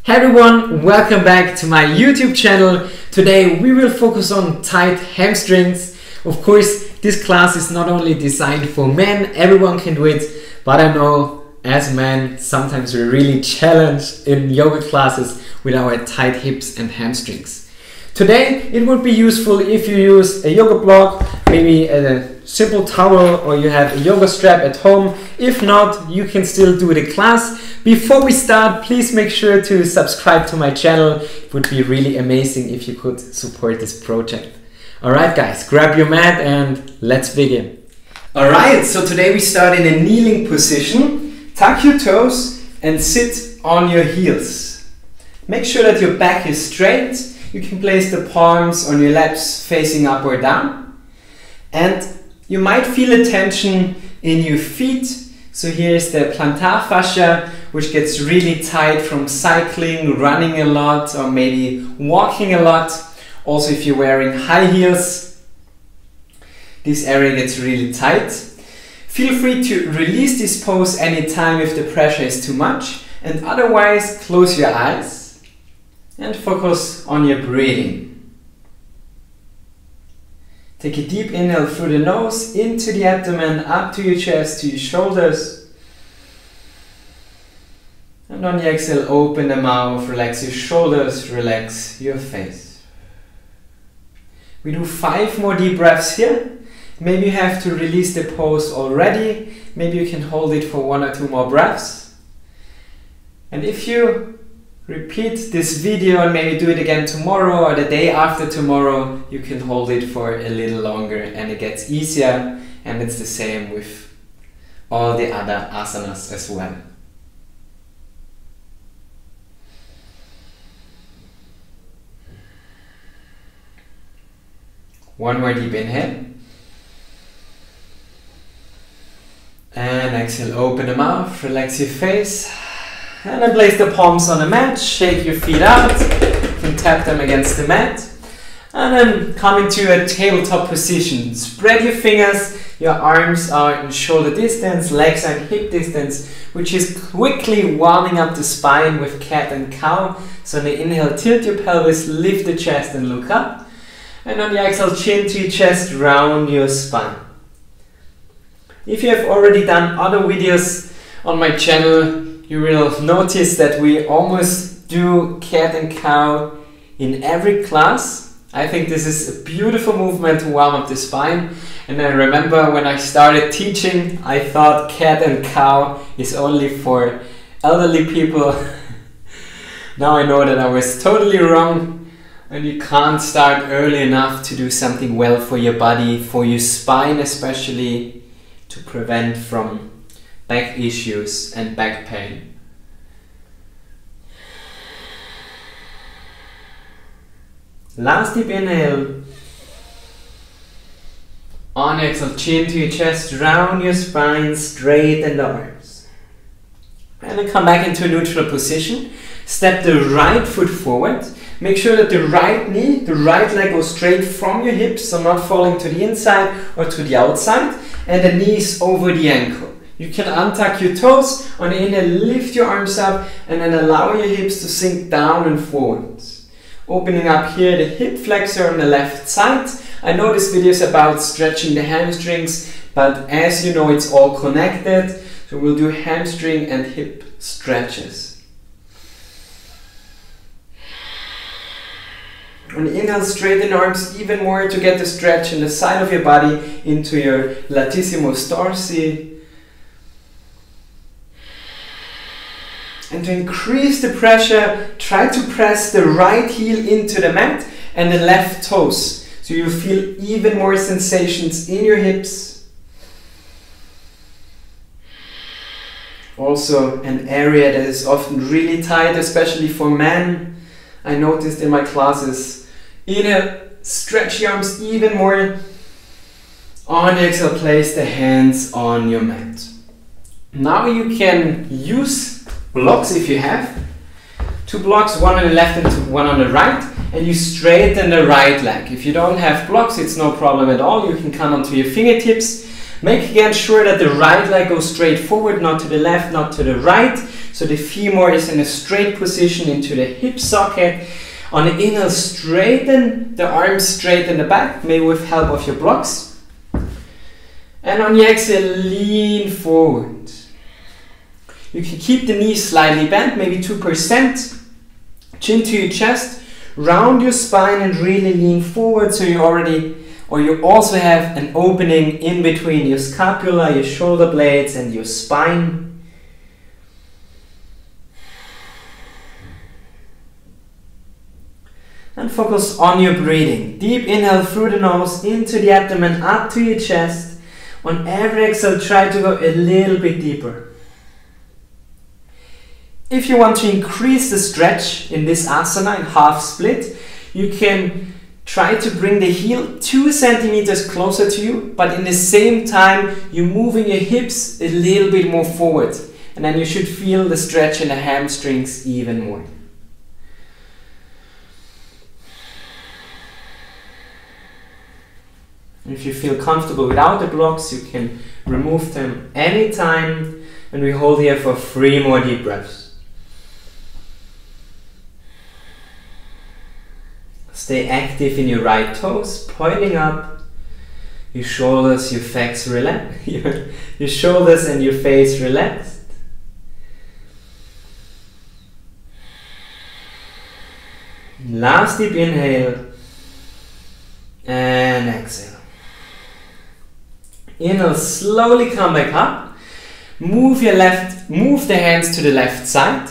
Hey everyone, welcome back to my YouTube channel. Today we will focus on tight hamstrings. Of course, this class is not only designed for men, everyone can do it, but I know as men sometimes we're really challenged in yoga classes with our tight hips and hamstrings. Today it would be useful if you use a yoga block, maybe a simple towel, or you have a yoga strap at home. If not, you can still do the class. Before we start, please make sure to subscribe to my channel. It would be really amazing if you could support this project. Alright guys, grab your mat and let's begin. Alright, so today we start in a kneeling position. Tuck your toes and sit on your heels. Make sure that your back is straight. You can place the palms on your laps facing up or down. And you might feel a tension in your feet. So here's the plantar fascia, which gets really tight from cycling, running a lot, or maybe walking a lot. Also, if you're wearing high heels, this area gets really tight. Feel free to release this pose anytime if the pressure is too much. And otherwise, close your eyes and focus on your breathing. Take a deep inhale through the nose, into the abdomen, up to your chest, to your shoulders. And on the exhale, open the mouth, relax your shoulders, relax your face. We do 5 more deep breaths here. Maybe you have to release the pose already. Maybe you can hold it for 1 or 2 more breaths. And if you repeat this video and maybe do it again tomorrow or the day after tomorrow, you can hold it for a little longer and it gets easier, and it's the same with all the other asanas as well. One more deep inhale. And exhale, open the mouth, relax your face. And then place the palms on the mat, shake your feet out, you can tap them against the mat. And then come into a tabletop position. Spread your fingers, your arms are in shoulder distance, legs are in hip distance, which is quickly warming up the spine with cat and cow. So on the inhale, tilt your pelvis, lift the chest and look up. And on the exhale, chin to your chest, round your spine. If you have already done other videos on my channel, you will notice that we almost do cat and cow in every class. I think this is a beautiful movement to warm up the spine. And I remember when I started teaching, I thought cat and cow is only for elderly people. Now I know that I was totally wrong. And you can't start early enough to do something well for your body, for your spine especially, to prevent from back issues and back pain. Last deep inhale. On exhale, chin to your chest, round your spine, straighten the arms. And then come back into a neutral position. Step the right foot forward. Make sure that the right knee, the right leg goes straight from your hips, so not falling to the inside or to the outside, and the knees over the ankle. You can untuck your toes. On the inhale, lift your arms up and then allow your hips to sink down and forwards. Opening up here the hip flexor on the left side. I know this video is about stretching the hamstrings, but as you know, it's all connected. So we'll do hamstring and hip stretches. On the inhale, straighten the arms even more to get the stretch in the side of your body into your latissimus dorsi. And to increase the pressure, try to press the right heel into the mat and the left toes. So you feel even more sensations in your hips. Also an area that is often really tight, especially for men. I noticed in my classes. Inhale, stretch your arms even more. On the exhale, place the hands on your mat. Now you can use blocks if you have. 2 blocks, one on the left and one on the right, and you straighten the right leg. If you don't have blocks, it's no problem at all. You can come onto your fingertips. Make again sure that the right leg goes straight forward, not to the left, not to the right. so the femur is in a straight position into the hip socket. On the inhale, straighten the arms, straighten the back, maybe with help of your blocks. And on the exhale, lean forward. You can keep the knees slightly bent, maybe 2%. Chin to your chest, round your spine and really lean forward so you also have an opening in between your scapula, your shoulder blades and your spine. And focus on your breathing. Deep inhale through the nose, into the abdomen, up to your chest. On every exhale, try to go a little bit deeper. If you want to increase the stretch in this asana, in half split, you can try to bring the heel 2 centimeters closer to you, but in the same time, you're moving your hips a little bit more forward. And then you should feel the stretch in the hamstrings even more. If you feel comfortable without the blocks, you can remove them anytime, and we hold here for 3 more deep breaths. Stay active in your right toes, pointing up, your shoulders, your face relaxed, your shoulders and your face relaxed. Last deep inhale and exhale. Inhale, slowly come back up. Move the hands to the left side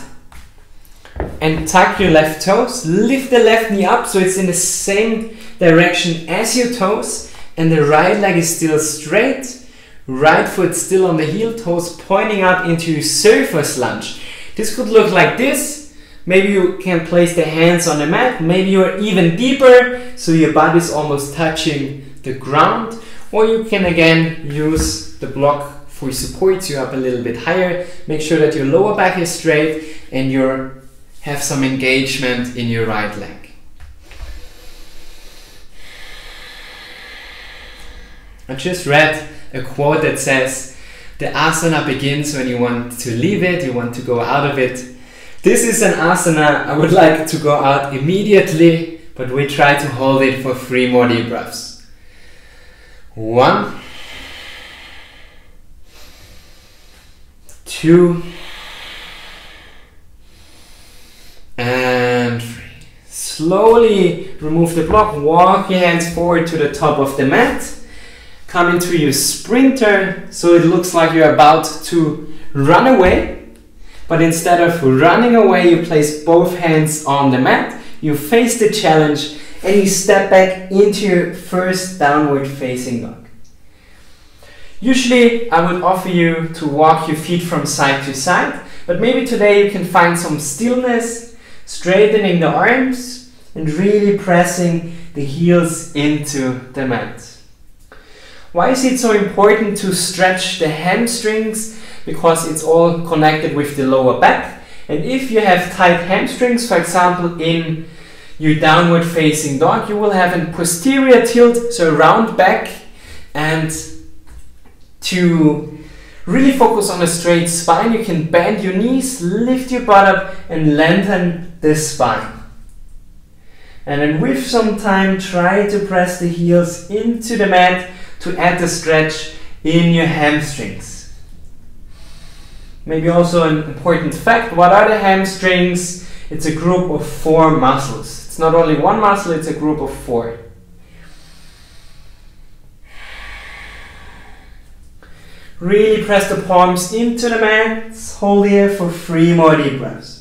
and tuck your left toes. Lift the left knee up so it's in the same direction as your toes, and the right leg is still straight. Right foot still on the heel, toes pointing up into your surfer's lunge. This could look like this. Maybe you can place the hands on the mat. Maybe you're even deeper, so your butt is almost touching the ground. Or you can again use the block for support you up a little bit higher. Make sure that your lower back is straight and you have some engagement in your right leg. I just read a quote that says, the asana begins when you want to leave it, you want to go out of it. This is an asana I would like to go out immediately, but we try to hold it for 3 more deep breaths. 1, 2, and 3. Slowly remove the block, walk your hands forward to the top of the mat. Come into your sprinter, so it looks like you're about to run away. But instead of running away, you place both hands on the mat, you face the challenge, and you step back into your first downward facing dog. Usually I would offer you to walk your feet from side to side, but maybe today you can find some stillness, straightening the arms and really pressing the heels into the mat. Why is it so important to stretch the hamstrings? Because it's all connected with the lower back, and if you have tight hamstrings, for example in your downward facing dog, you will have a posterior tilt, so round back, and to really focus on a straight spine, you can bend your knees, lift your butt up and lengthen the spine. And then with some time, try to press the heels into the mat to add the stretch in your hamstrings. Maybe also an important fact, what are the hamstrings? It's a group of 4 muscles. It's not only one muscle, it's a group of 4. Really press the palms into the mat. Hold here for 3 more deep breaths.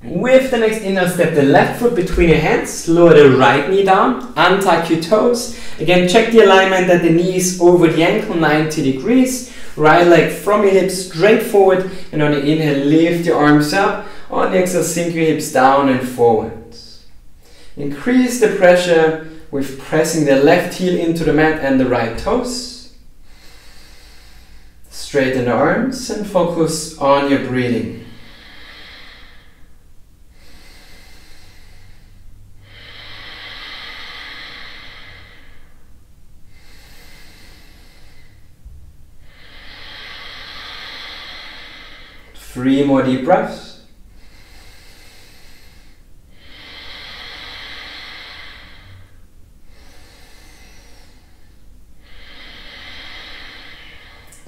With the next inhale, step the left foot between your hands, lower the right knee down, untuck your toes. Again, check the alignment that the knee is over the ankle, 90 degrees. Right leg from your hips straight forward, and on the inhale, lift your arms up. On the exhale, sink your hips down and forward. Increase the pressure with pressing the left heel into the mat and the right toes. Straighten the arms and focus on your breathing. 3 more deep breaths.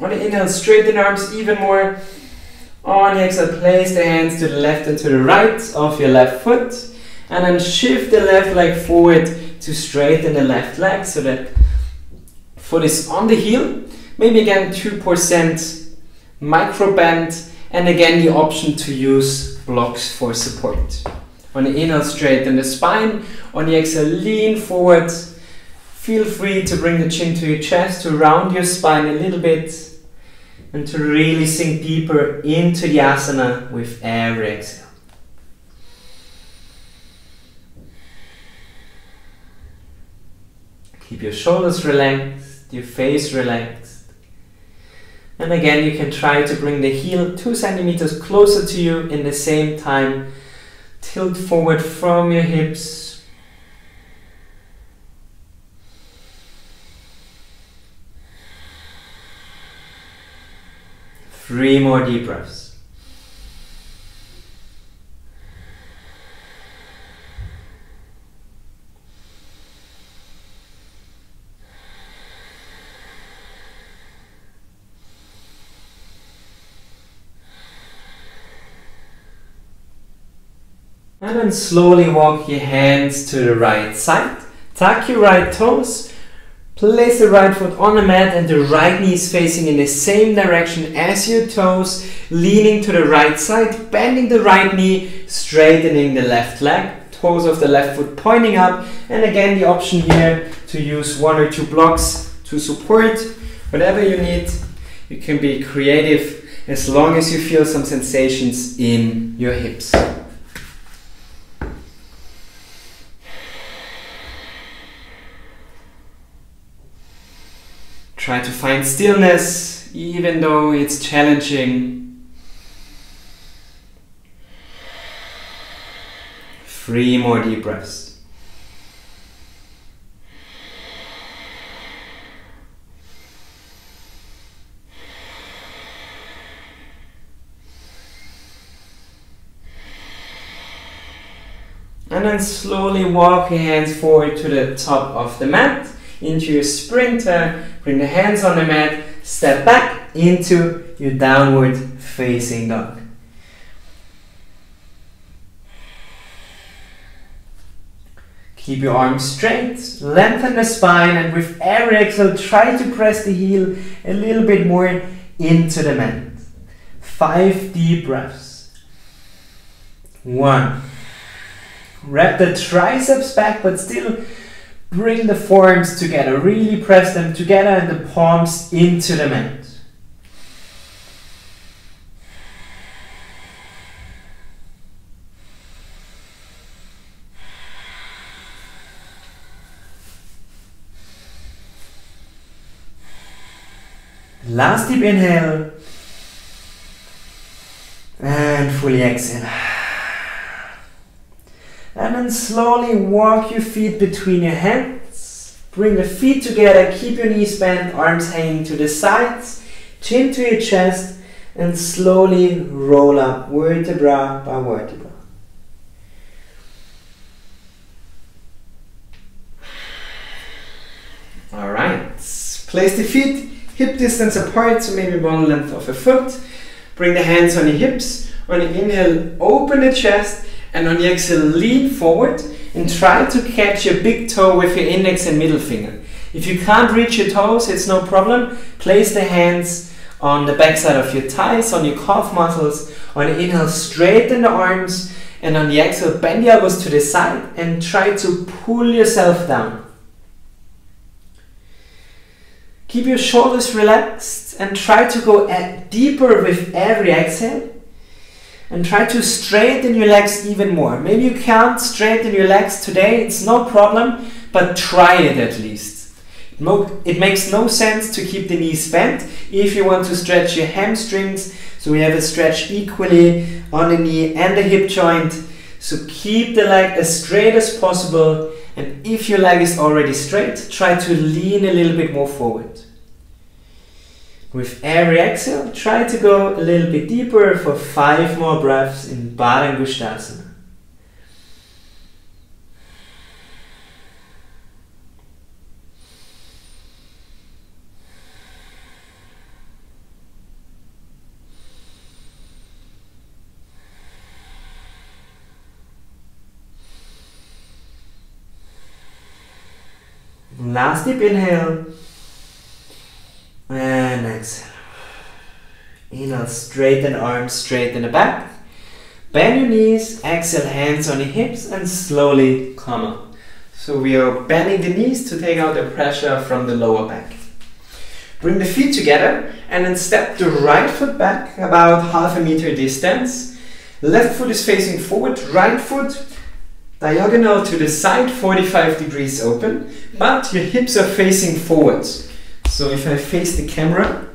On the inhale, straighten the arms even more. On the exhale, place the hands to the left and to the right of your left foot. And then shift the left leg forward to straighten the left leg so that foot is on the heel. Maybe again 2% micro bend. And again the option to use blocks for support. On the inhale, straighten the spine. On the exhale, lean forward. Feel free to bring the chin to your chest, to round your spine a little bit. And to really sink deeper into the asana with every exhale. Keep your shoulders relaxed, your face relaxed. And again, you can try to bring the heel 2 centimeters closer to you in the same time. Tilt forward from your hips. 3 more deep breaths. And then slowly walk your hands to the right side. Tuck your right toes. Place the right foot on the mat and the right knee is facing in the same direction as your toes, leaning to the right side, bending the right knee, straightening the left leg, toes of the left foot pointing up, and again the option here to use 1 or 2 blocks to support. Whatever you need, you can be creative as long as you feel some sensations in your hips. Try to find stillness, even though it's challenging. 3 more deep breaths. And then slowly walk your hands forward to the top of the mat. Into your sprinter, bring the hands on the mat, step back into your downward facing dog. Keep your arms straight, lengthen the spine, and with every exhale, try to press the heel a little bit more into the mat. 5 deep breaths. 1. Wrap the triceps back, but still bring the forearms together, really press them together and the palms into the mat. Last deep inhale and fully exhale. And then slowly walk your feet between your hands. Bring the feet together, keep your knees bent, arms hanging to the sides, chin to your chest, and slowly roll up vertebra by vertebra. Alright, place the feet hip distance apart, so maybe 1 length of a foot. Bring the hands on your hips. On the inhale, open the chest. And on the exhale, lean forward and try to catch your big toe with your index and middle finger. If you can't reach your toes, it's no problem. Place the hands on the backside of your thighs, on your calf muscles. On the inhale, straighten the arms. And on the exhale, bend the elbows to the side and try to pull yourself down. Keep your shoulders relaxed and try to go deeper with every exhale. And try to straighten your legs even more. Maybe you can't straighten your legs today, it's no problem, but try it at least. It makes no sense to keep the knees bent if you want to stretch your hamstrings, so we have a stretch equally on the knee and the hip joint. So keep the leg as straight as possible, and if your leg is already straight, try to lean a little bit more forward. With every exhale, try to go a little bit deeper for 5 more breaths in Baddha. Last deep inhale and exhale. Inhale, straighten arms, straighten the back. Bend your knees, exhale, hands on your hips and slowly come up. So we are bending the knees to take out the pressure from the lower back. Bring the feet together and then step the right foot back about half a meter distance. Left foot is facing forward, right foot diagonal to the side, 45 degrees open, but your hips are facing forwards. So if I face the camera,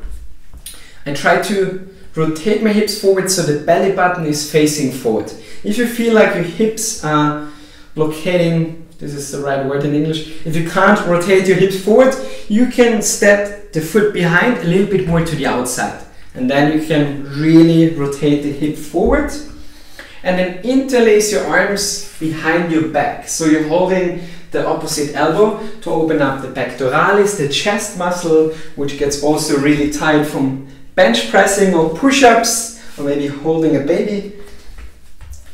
I try to rotate my hips forward so the belly button is facing forward. If you feel like your hips are blockading, this is the right word in English, if you can't rotate your hips forward, you can step the foot behind a little bit more to the outside. And then you can really rotate the hip forward. And then interlace your arms behind your back. So you're holding the opposite elbow to open up the pectoralis, the chest muscle, which gets also really tight from bench pressing or push-ups, or maybe holding a baby.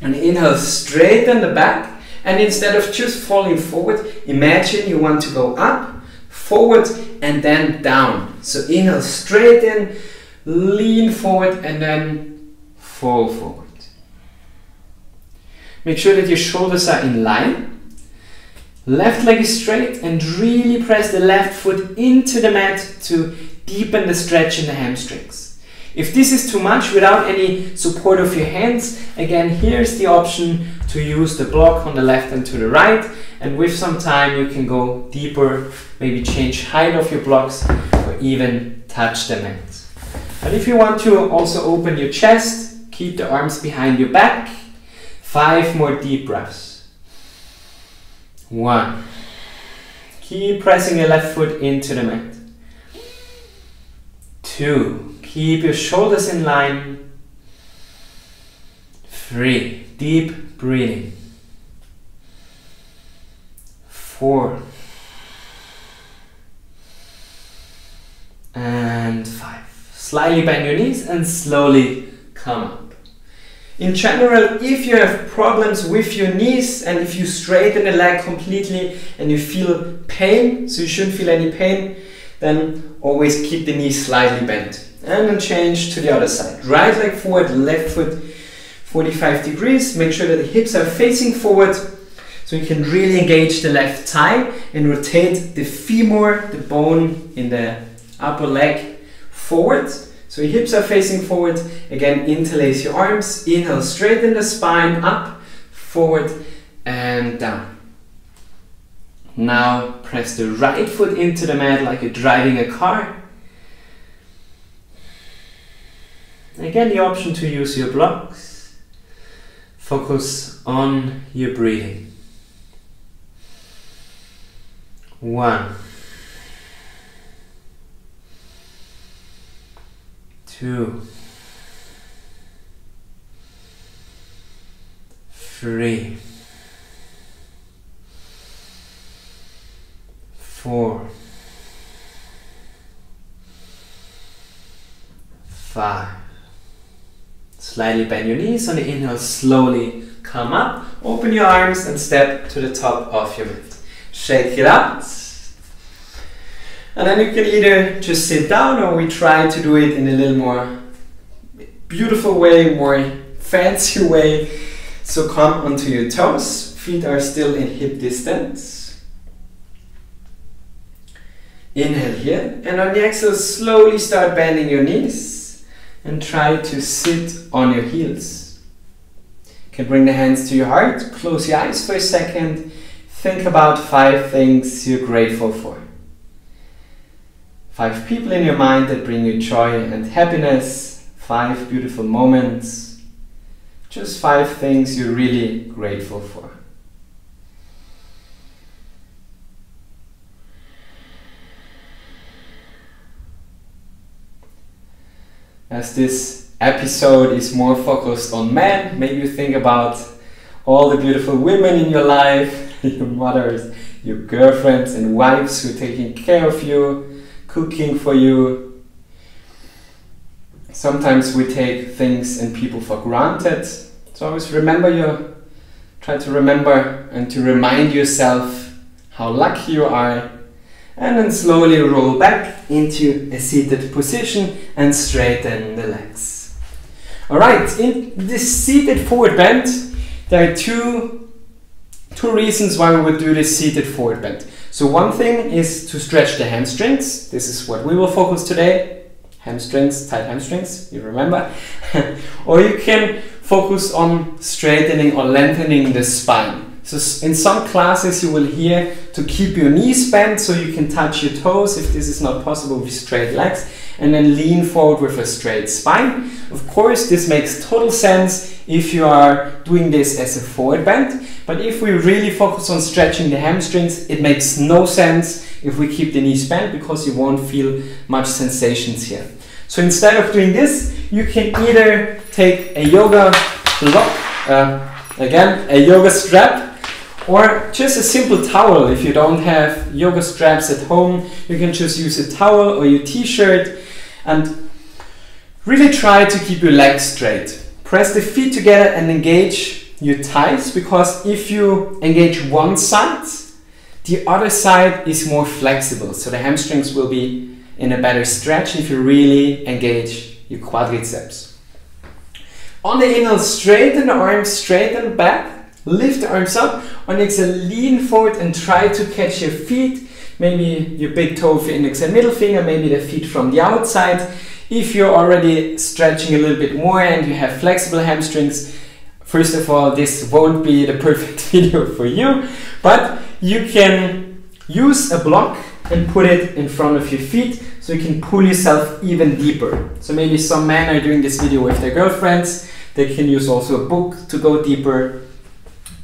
And inhale, straighten the back. And instead of just falling forward, imagine you want to go up, forward, and then down. So inhale, straighten, lean forward, and then fall forward. Make sure that your shoulders are in line. Left leg is straight and really press the left foot into the mat to deepen the stretch in the hamstrings. If this is too much without any support of your hands, again, here's the option to use the block on the left and to the right. And with some time you can go deeper, maybe change height of your blocks or even touch the mat. But if you want to also open your chest, keep the arms behind your back. 5 more deep breaths. 1. Keep pressing your left foot into the mat. 2. Keep your shoulders in line. 3. Deep breathing. 4. And 5. Slightly bend your knees and slowly come up. In general, if you have problems with your knees and if you straighten the leg completely and you feel pain, so you shouldn't feel any pain, then always keep the knees slightly bent. And then change to the other side. Right leg forward, left foot 45 degrees. Make sure that the hips are facing forward so you can really engage the left thigh and rotate the femur, the bone in the upper leg, forward. So your hips are facing forward. Again, interlace your arms. Inhale, straighten the spine, up, forward, and down. Now press the right foot into the mat like you're driving a car. Again, the option to use your blocks. Focus on your breathing. 1. 2, 3, 4, 5. Slightly bend your knees on the inhale, slowly come up, open your arms and step to the top of your mat. Shake it out. And then you can either just sit down or we try to do it in a little more beautiful way, more fancy way. So come onto your toes, feet are still in hip distance. Inhale here, and on the exhale slowly start bending your knees and try to sit on your heels. You can bring the hands to your heart, close your eyes for a second, think about 5 things you're grateful for. 5 people in your mind that bring you joy and happiness, 5 beautiful moments, just 5 things you're really grateful for. as this episode is more focused on men, maybe you think about all the beautiful women in your life, your mothers, your girlfriends and wives who are taking care of you, cooking for you. Sometimes we take things and people for granted. So always try to remember and to remind yourself how lucky you are, and then slowly roll back into a seated position and straighten the legs. Alright, in this seated forward bend, there are two reasons why we would do this seated forward bend. So one thing is to stretch the hamstrings. This is what we will focus today. Hamstrings, tight hamstrings, you remember? Or you can focus on straightening or lengthening the spine. So in some classes you will hear to keep your knees bent so you can touch your toes if this is not possible with straight legs, and then lean forward with a straight spine. Of course, this makes total sense if you are doing this as a forward bend, but if we really focus on stretching the hamstrings, it makes no sense if we keep the knees bent, because you won't feel much sensations here. So instead of doing this, you can either take a yoga block, again, a yoga strap, or just a simple towel. If you don't have yoga straps at home, you can just use a towel or your t-shirt, and really try to keep your legs straight. Press the feet together and engage your thighs, because if you engage one side, the other side is more flexible. So the hamstrings will be in a better stretch if you really engage your quadriceps. On the inhale, straighten the arms, straighten back, lift the arms up. On the exhale, lean forward and try to catch your feet. Maybe your big toe of your index and middle finger, maybe the feet from the outside. If you're already stretching a little bit more and you have flexible hamstrings, first of all, this won't be the perfect video for you, but you can use a block and put it in front of your feet so you can pull yourself even deeper. So maybe some men are doing this video with their girlfriends. They can use also a book to go deeper.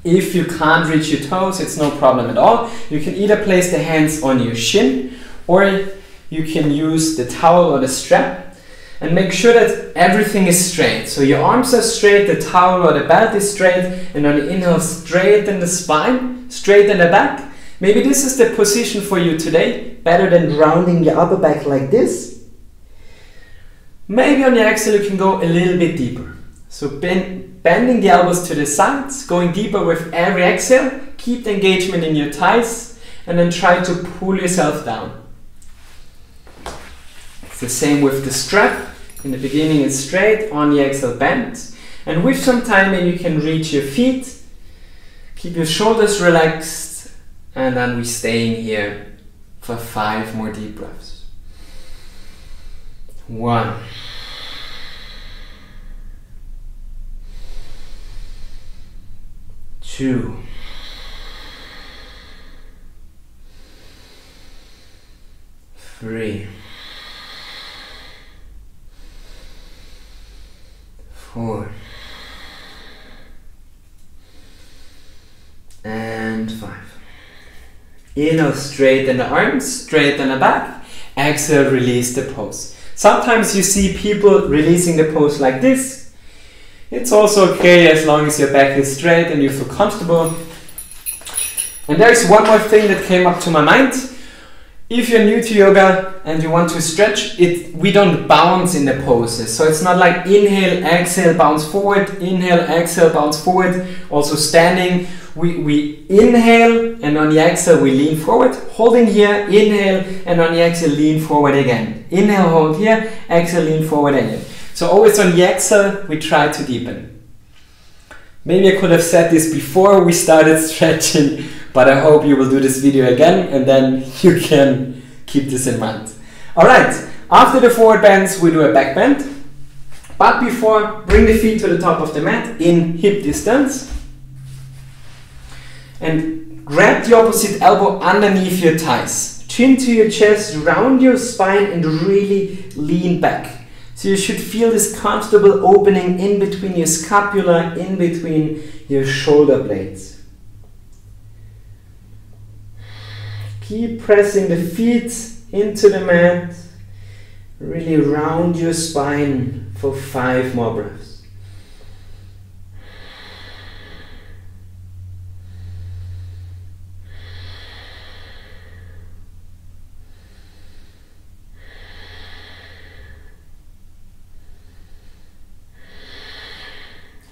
If you can't reach your toes, it's no problem at all. You can either place the hands on your shin, or you can use the towel or the strap, and make sure that everything is straight. So your arms are straight, the towel or the belt is straight, and on the inhale, straighten the spine, straighten the back. Maybe this is the position for you today, better than rounding your upper back like this. Maybe on the exhale you can go a little bit deeper. So bending the elbows to the sides, going deeper with every exhale, keep the engagement in your thighs, and then try to pull yourself down. It's the same with the strap. In the beginning it's straight, on the exhale bend, and with some time you can reach your feet, keep your shoulders relaxed, and then we're staying here for 5 more deep breaths. 1. 2. 3. 4. And 5. Inhale, straighten the arms, straighten the back. Exhale, release the pose. Sometimes you see people releasing the pose like this. It's also okay as long as your back is straight and you feel comfortable. And there's one more thing that came up to my mind. If you're new to yoga and you want to stretch, we don't bounce in the poses. So it's not like inhale, exhale, bounce forward, inhale, exhale, bounce forward. Also standing, we inhale, and on the exhale we lean forward. Holding here, inhale, and on the exhale lean forward again. Inhale, hold here, exhale, lean forward again. So always on the exhale we try to deepen. Maybe I could have said this before we started stretching, but I hope you will do this video again, and then you can keep this in mind. Alright, after the forward bends we do a back bend, but before, bring the feet to the top of the mat in hip distance, and grab the opposite elbow underneath your thighs. Chin to your chest, round your spine, and really lean back. So you should feel this comfortable opening in between your scapula, in between your shoulder blades. Keep pressing the feet into the mat, Really round your spine for 5 more breaths.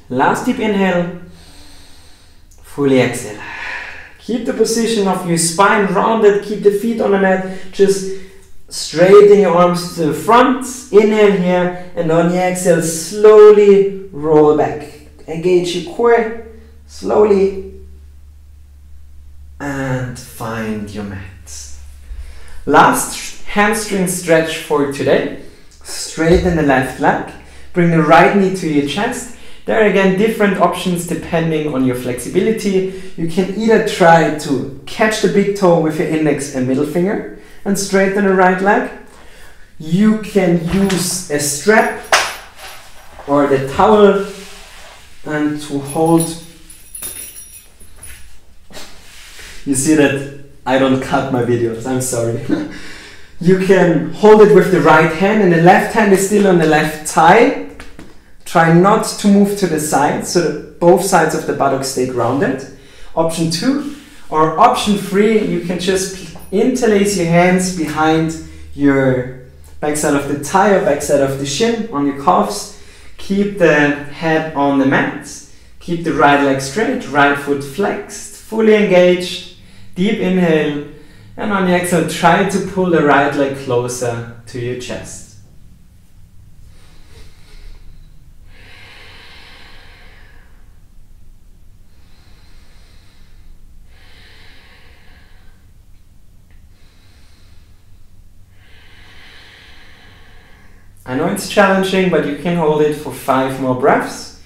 Last deep inhale, fully exhale. Keep the position of your spine rounded, keep the feet on the mat, just straighten your arms to the front, inhale here, and on your exhale, slowly roll back. Engage your core, slowly, and find your mat. Last hamstring stretch for today. Straighten the left leg, bring the right knee to your chest. There are again different options depending on your flexibility. You can either try to catch the big toe with your index and middle finger and straighten the right leg. You can use a strap or the towel and to hold. You see that I don't cut my videos, I'm sorry. You can hold it with the right hand and the left hand is still on the left thigh. Try not to move to the side so that both sides of the buttock stay grounded. Option 2 or option 3, you can just interlace your hands behind your backside of the thigh or backside of the shin on your calves. Keep the head on the mat. Keep the right leg straight, right foot flexed, fully engaged. Deep inhale, and on the exhale, try to pull the right leg closer to your chest. I know it's challenging, but you can hold it for 5 more breaths.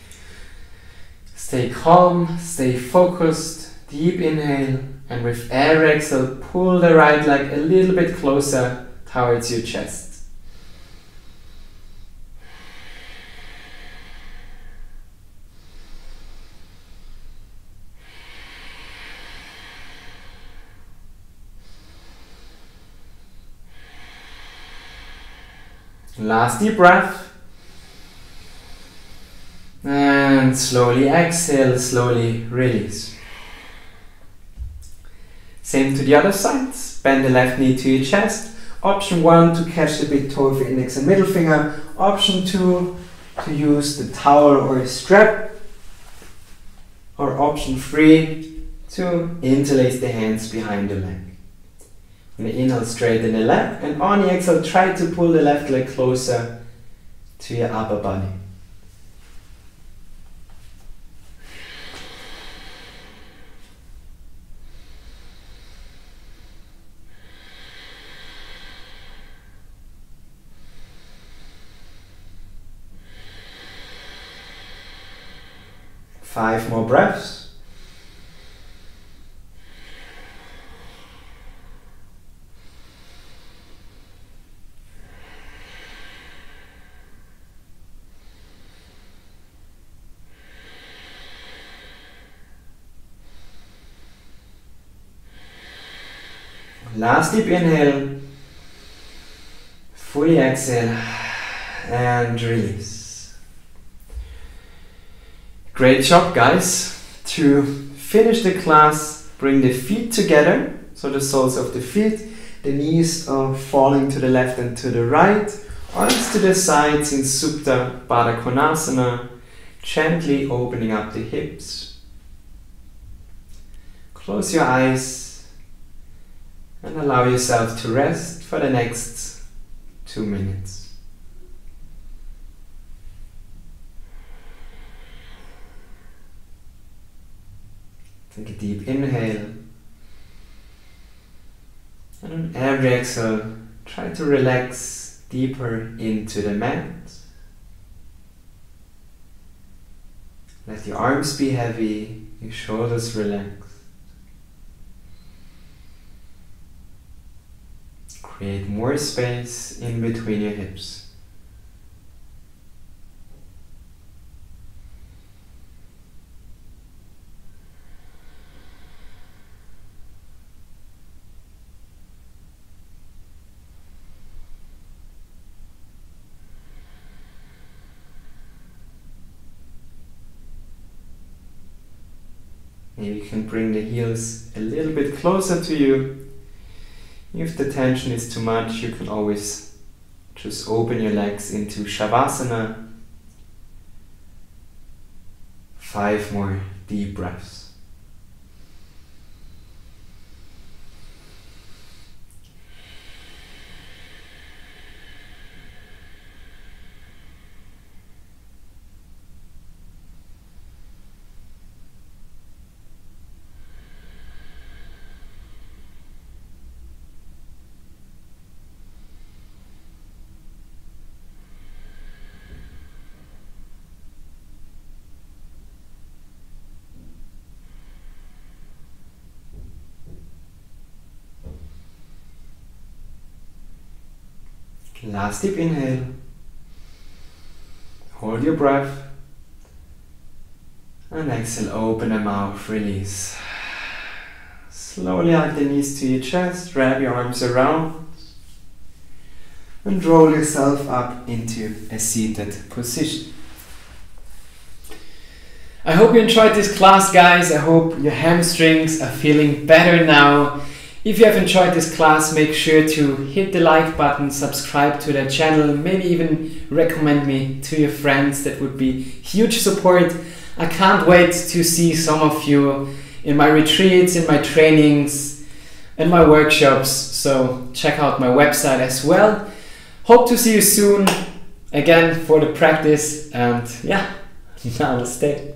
Stay calm, stay focused, deep inhale, and with every exhale, pull the right leg a little bit closer towards your chest. Last deep breath. And slowly exhale, slowly release. Same to the other side. Bend the left knee to your chest. Option 1 to catch the big toe with your index and middle finger. Option 2 to use the towel or a strap. Or option 3 to interlace the hands behind the leg. On the inhale, straighten the leg, and on the exhale, try to pull the left leg closer to your upper body. Five more breaths. Last deep inhale, fully exhale, and release. Great job, guys. To finish the class, bring the feet together, so the soles of the feet, the knees are falling to the left and to the right, arms to the sides in Supta Baddha Konasana, gently opening up the hips. Close your eyes and allow yourself to rest for the next 2 minutes. Take a deep inhale, and on every exhale, try to relax deeper into the mat. Let your arms be heavy, your shoulders relax. Create more space in between your hips. Maybe you can bring the heels a little bit closer to you. If the tension is too much, you can always just open your legs into Shavasana. 5 more deep breaths. Last deep inhale. Hold your breath. And exhale, open the mouth, release. Slowly hug the knees to your chest, wrap your arms around. And roll yourself up into a seated position. I hope you enjoyed this class, guys. I hope your hamstrings are feeling better now. If you have enjoyed this class, make sure to hit the like button, subscribe to the channel, maybe even recommend me to your friends. That would be huge support. I can't wait to see some of you in my retreats, in my trainings, and my workshops. So check out my website as well. Hope to see you soon again for the practice, and yeah, namaste.